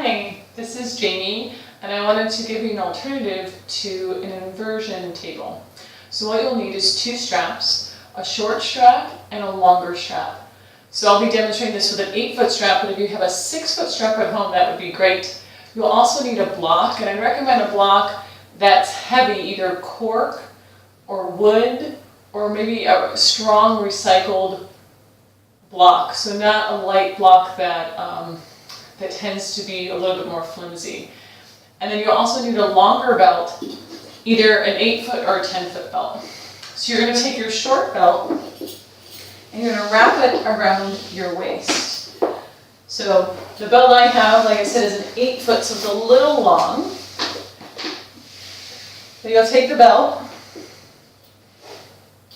Hi, this is Jamie, and I wanted to give you an alternative to an inversion table. So what you'll need is two straps, a short strap and a longer strap. So I'll be demonstrating this with an 8-foot strap, but if you have a 6-foot strap at home, that would be great. You'll also need a block, and I recommend a block that's heavy, either cork or wood, or maybe a strong recycled block. So not a light block that tends to be a little bit more flimsy. And then you also need a longer belt, either an 8-foot or a 10-foot belt. So you're going to take your short belt and you're going to wrap it around your waist. So the belt I have, like I said, is an 8-foot, so it's a little long. So you'll take the belt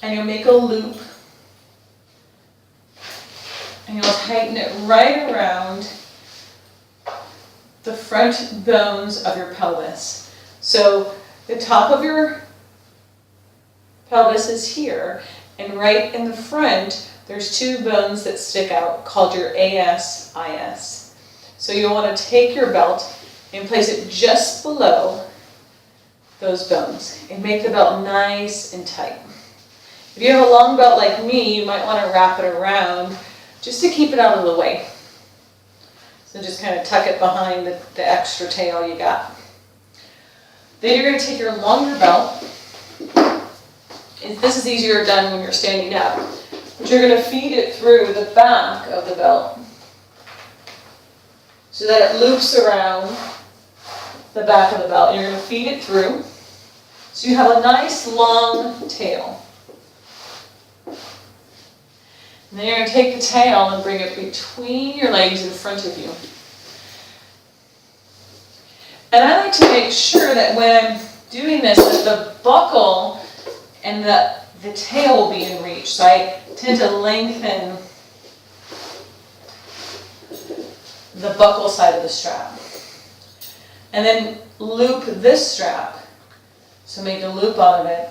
and you'll make a loop and you'll tighten it right around the front bones of your pelvis. So the top of your pelvis is here, and right in the front there's two bones that stick out called your AS-IS. So you'll want to take your belt and place it just below those bones and make the belt nice and tight. If you have a long belt like me, you might want to wrap it around just to keep it out of the way. So just kind of tuck it behind the extra tail you got. Then you're going to take your longer belt. This is easier done when you're standing up. But you're going to feed it through the back of the belt so that it loops around the back of the belt. You're going to feed it through so you have a nice long tail. And then you're going to take the tail and bring it between your legs in front of you. And I like to make sure that when I'm doing this, that the buckle and the tail will be in reach. So I tend to lengthen the buckle side of the strap. And then loop this strap. So make a loop out of it.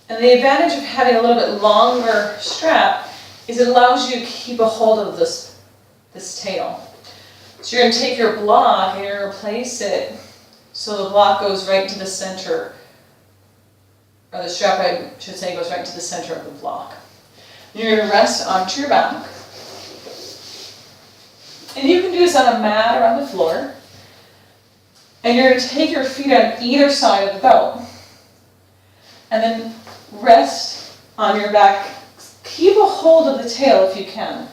And the advantage of having a little bit longer strap is it allows you to keep a hold of this tail. So you're going to take your block and you're going to place it so the block goes right to the center, or the strap, I should say, goes right to the center of the block. And you're going to rest onto your back. And you can do this on a mat or on the floor. And you're going to take your feet on either side of the belt. And then rest on your back. Keep a hold of the tail if you can.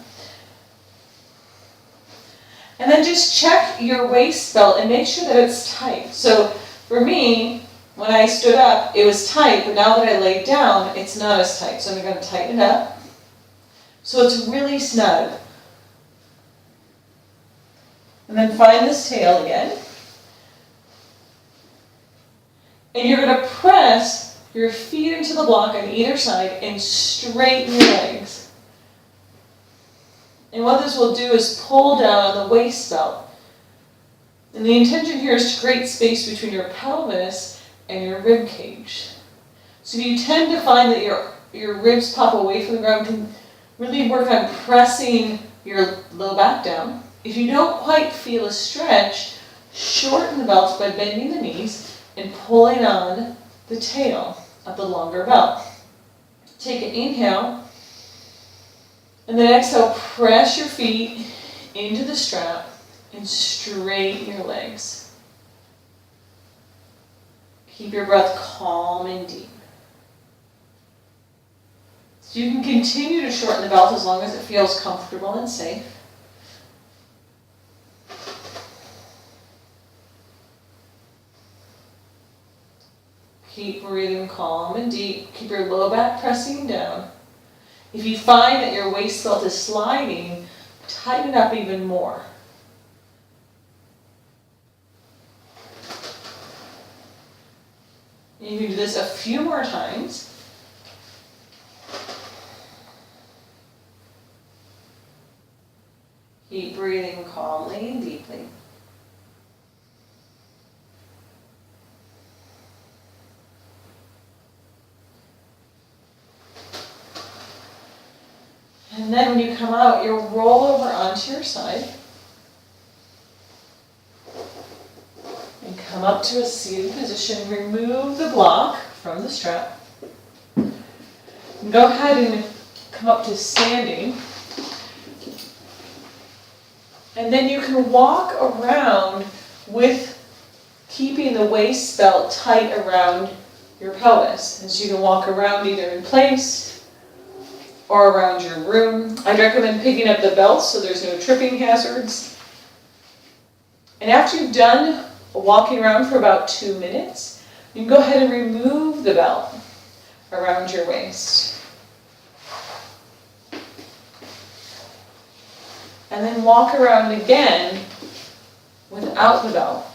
And then just check your waist belt and make sure that it's tight. So for me, when I stood up, it was tight, but now that I laid down, it's not as tight. So I'm going to tighten it up so it's really snug. And then find this tail again. And you're going to press your feet into the block on either side and straighten your legs. And what this will do is pull down on the waist belt. And the intention here is to create space between your pelvis and your rib cage. So if you tend to find that your ribs pop away from the ground, you can really work on pressing your low back down. If you don't quite feel a stretch, shorten the belt by bending the knees and pulling on the tail of the longer belt. Take an inhale, and then exhale, press your feet into the strap and straighten your legs. Keep your breath calm and deep. So you can continue to shorten the belt as long as it feels comfortable and safe. Keep breathing calm and deep. Keep your low back pressing down. If you find that your waist belt is sliding, tighten it up even more. You can do this a few more times. Keep breathing calmly and deeply. And then when you come out, you'll roll over onto your side. come up to a seated position, remove the block from the strap. Go ahead and come up to standing. And then you can walk around with keeping the waist belt tight around your pelvis. And so you can walk around either in place or around your room. I'd recommend picking up the belt so there's no tripping hazards. And after you've done walking around for about 2 minutes, you can go ahead and remove the belt around your waist. And then walk around again without the belt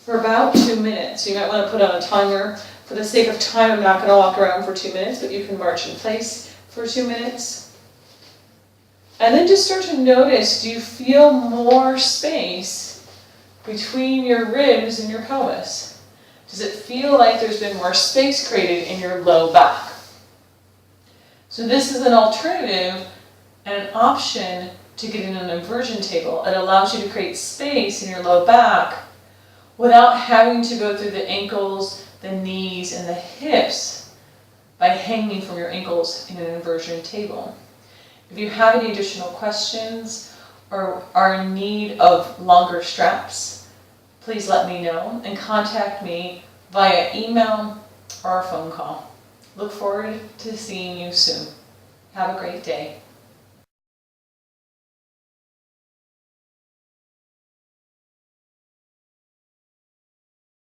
for about 2 minutes. You might want to put on a timer. For the sake of time, I'm not going to walk around for 2 minutes, but you can march in place for 2 minutes. And then just start to notice, do you feel more space between your ribs and your pelvis? Does it feel like there's been more space created in your low back? So this is an alternative and an option to getting an inversion table. It allows you to create space in your low back without having to go through the ankles, the knees, and the hips by hanging from your ankles in an inversion table. If you have any additional questions or are in need of longer straps, please let me know and contact me via email or a phone call. Look forward to seeing you soon. Have a great day.